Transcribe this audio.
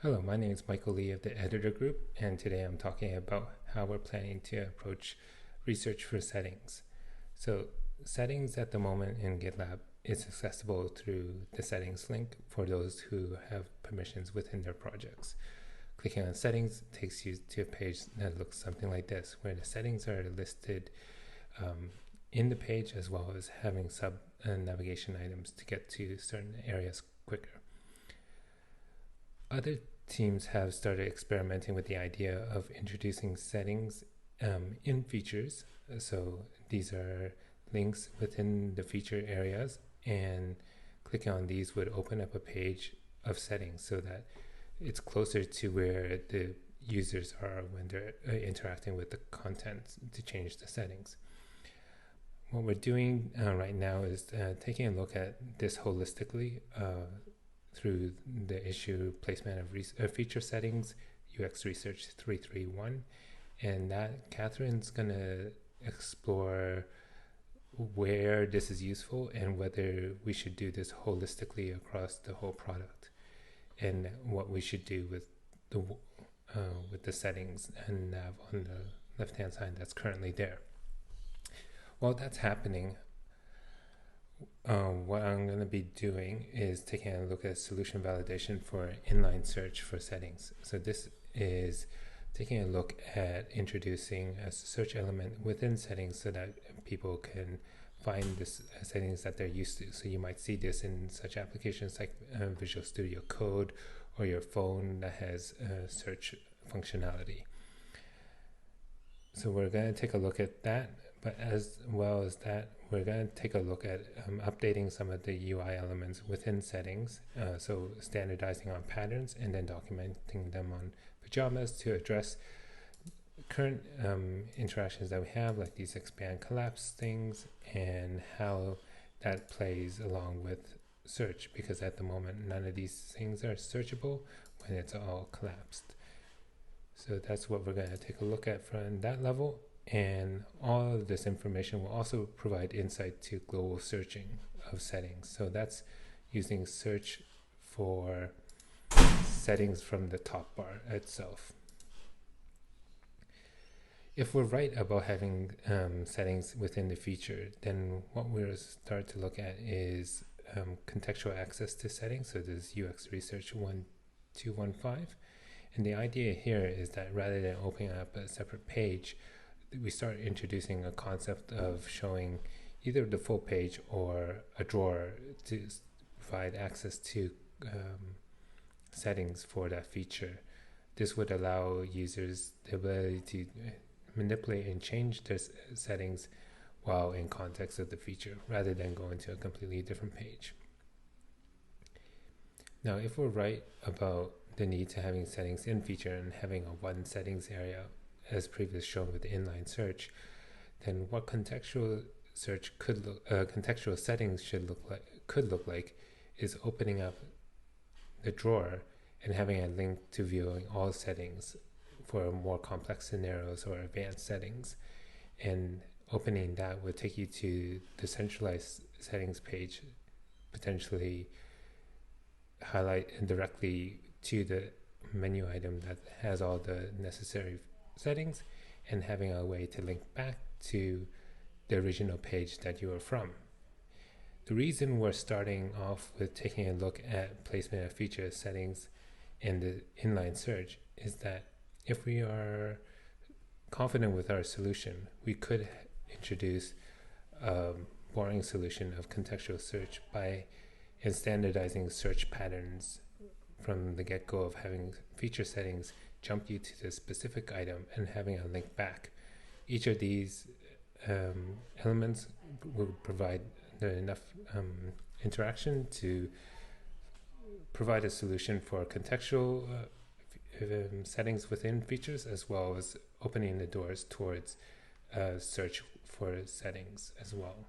Hello, my name is Michael Lee of the Editor Group, and today I'm talking about how we're planning to approach research for settings. So settings at the moment in GitLab is accessible through the settings link for those who have permissions within their projects. Clicking on settings takes you to a page that looks something like this, where the settings are listed in the page, as well as having sub navigation items to get to certain areas quicker. Other teams have started experimenting with the idea of introducing settings in features. So these are links within the feature areas, and clicking on these would open up a page of settings so that it's closer to where the users are when they're interacting with the content to change the settings. What we're doing right now is taking a look at this holistically through the issue placement of feature settings, UX Research 331, and that Catherine's going to explore where this is useful and whether we should do this holistically across the whole product, and what we should do with the settings and nav on the left hand side that's currently there. While that's happening, what I'm going to be doing is taking a look at solution validation for inline search for settings. So this is taking a look at introducing a search element within settings so that people can find this settings that they're used to. So you might see this in such applications like Visual Studio Code or your phone that has search functionality. So we're going to take a look at that, but as well as that, we're going to take a look at updating some of the UI elements within settings, so standardizing on patterns and then documenting them on pajamas to address current interactions that we have, like these expand collapse things, and how that plays along with search, because at the moment none of these things are searchable when it's all collapsed. So that's what we're going to take a look at from that level. And all of this information will also provide insight to global searching of settings. So that's using search for settings from the top bar itself. If we're right about having settings within the feature, then what we'll start to look at is contextual access to settings. So this is UX Research 1215. And the idea here is that rather than opening up a separate page, we start introducing a concept of showing either the full page or a drawer to provide access to settings for that feature. This would allow users the ability to manipulate and change their settings while in context of the feature, rather than going to a completely different page. Now, if we're right about the need to having settings in feature and having a one settings area, as previously shown with inline search, then what contextual search contextual settings could look like is opening up the drawer and having a link to viewing all settings for more complex scenarios or advanced settings. And opening that would take you to the centralized settings page, potentially highlight directly to the menu item that has all the necessary settings, and having a way to link back to the original page that you were from. The reason we're starting off with taking a look at placement of feature settings in the inline search is that if we are confident with our solution, we could introduce a boring solution of contextual search by standardizing search patterns from the get-go of having feature settings jump you to the specific item and having a link back. Each of these elements will provide enough interaction to provide a solution for contextual settings within features, as well as opening the doors towards search for settings as well.